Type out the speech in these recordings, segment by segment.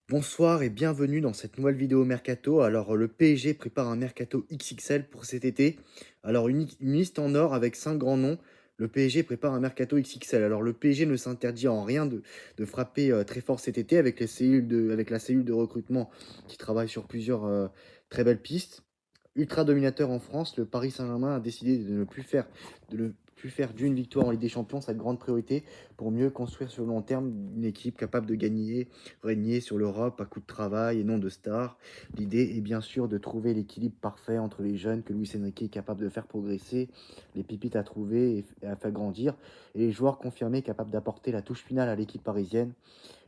Bonsoir et bienvenue dans cette nouvelle vidéo mercato. Alors, le PSG prépare un mercato XXL pour cet été. Alors, une liste en or avec 5 grands noms. Le PSG prépare un mercato XXL. Alors, le PSG ne s'interdit en rien de frapper très fort cet été avec avec la cellule de recrutement qui travaille sur plusieurs très belles pistes. Ultra dominateur en France, le Paris Saint-Germain a décidé de ne plus faire d'une victoire en Ligue des Champions sa grande priorité pour mieux construire sur le long terme une équipe capable de gagner régner sur l'Europe à coup de travail et non de stars. L'idée est bien sûr de trouver l'équilibre parfait entre les jeunes que Luis Enrique est capable de faire progresser, les pépites à trouver et à faire grandir, et les joueurs confirmés capables d'apporter la touche finale à l'équipe parisienne.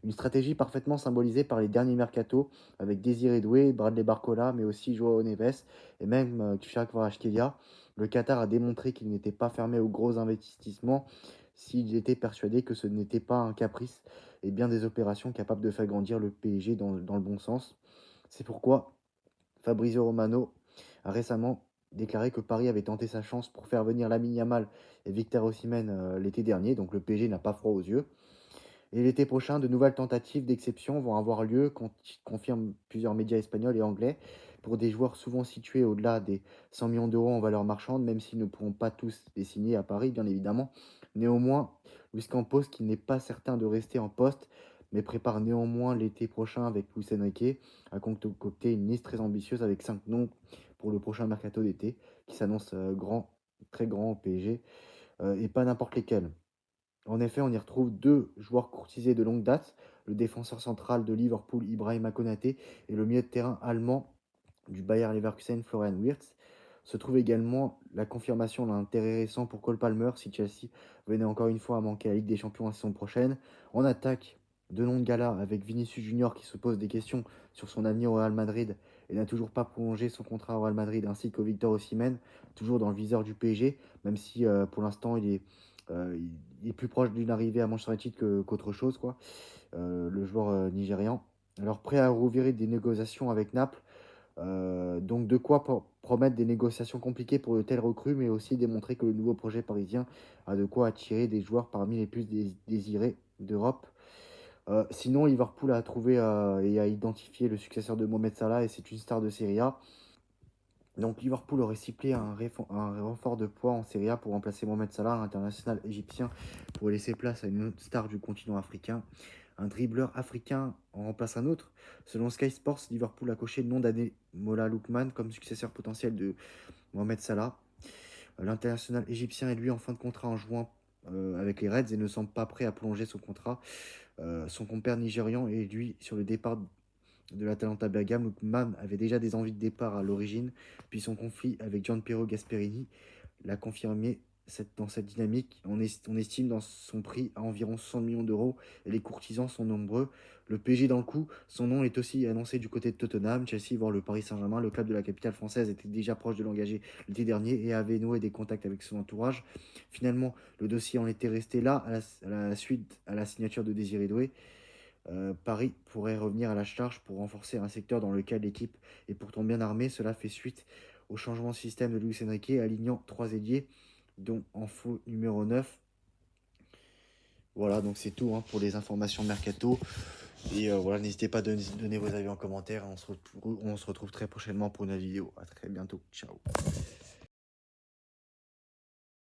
Une stratégie parfaitement symbolisée par les derniers mercatos avec Désiré Doué, Bradley Barcola, mais aussi Joao Neves et même Tchak Kvaratskhelia. Le Qatar a démontré qu'il n'était pas fermé aux gros investissements s'il était persuadé que ce n'était pas un caprice et bien des opérations capables de faire grandir le PSG dans le bon sens. C'est pourquoi Fabrizio Romano a récemment déclaré que Paris avait tenté sa chance pour faire venir Lamine Yamal et Victor Osimhen l'été dernier, donc le PSG n'a pas froid aux yeux. Et l'été prochain, de nouvelles tentatives d'exception vont avoir lieu, confirment plusieurs médias espagnols et anglais, pour des joueurs souvent situés au-delà des 100 millions d'euros en valeur marchande, même s'ils ne pourront pas tous les signer à Paris, bien évidemment. Néanmoins, Luis Campos, qui n'est pas certain de rester en poste, mais prépare néanmoins l'été prochain avec Luis Enrique, a concocté une liste très ambitieuse avec 5 noms pour le prochain mercato d'été, qui s'annonce très grand au PSG, et pas n'importe lesquels. En effet, on y retrouve deux joueurs courtisés de longue date, le défenseur central de Liverpool Ibrahima Konaté et le milieu de terrain allemand du Bayer Leverkusen Florian Wirtz. Se trouve également la confirmation d'un intérêt récent pour Cole Palmer si Chelsea venait encore une fois à manquer la Ligue des Champions la saison prochaine. En attaque, de noms de gala avec Vinicius Junior qui se pose des questions sur son avenir au Real Madrid et n'a toujours pas prolongé son contrat au Real Madrid, ainsi que Victor Osimhen, toujours dans le viseur du PSG, même si pour l'instant il est plus proche d'une arrivée à Manchester United qu'autre chose, quoi, le joueur nigérian. Alors prêt à rouvrir des négociations avec Naples, donc de quoi promettre des négociations compliquées pour de telles recrues, mais aussi démontrer que le nouveau projet parisien a de quoi attirer des joueurs parmi les plus désirés d'Europe. Sinon, Liverpool a trouvé et a identifié le successeur de Mohamed Salah et c'est une star de Serie A. Donc Liverpool aurait ciblé un renfort de poids en Serie A pour remplacer Mohamed Salah, l'international égyptien, pour laisser place à une autre star du continent africain. Un dribbleur africain en remplace un autre. Selon Sky Sports, Liverpool a coché le nom d'Ademola Lookman comme successeur potentiel de Mohamed Salah. L'international égyptien est lui en fin de contrat en juin avec les Reds et ne semble pas prêt à prolonger son contrat. Son compère nigérian est lui sur le départ de l'Atalanta Bergame. Lookman avait déjà des envies de départ à l'origine, puis son conflit avec Gianpiero Gasperini l'a confirmé dans cette dynamique. On estime dans son prix à environ 100 millions d'euros et les courtisans sont nombreux. Le PSG dans le coup, son nom est aussi annoncé du côté de Tottenham, Chelsea, voire le Paris Saint-Germain. Le club de la capitale française était déjà proche de l'engager l'été dernier et avait noué des contacts avec son entourage. Finalement, le dossier en était resté là à la suite à la signature de Désiré Doué. Paris pourrait revenir à la charge pour renforcer un secteur dans lequel l'équipe est pourtant bien armée. Cela fait suite au changement de système de Luis Enrique, alignant 3 ailiers, dont en faux numéro 9. Voilà, donc c'est tout pour les informations mercato. Et voilà, n'hésitez pas à donner vos avis en commentaire. On se retrouve très prochainement pour une nouvelle vidéo. À très bientôt. Ciao.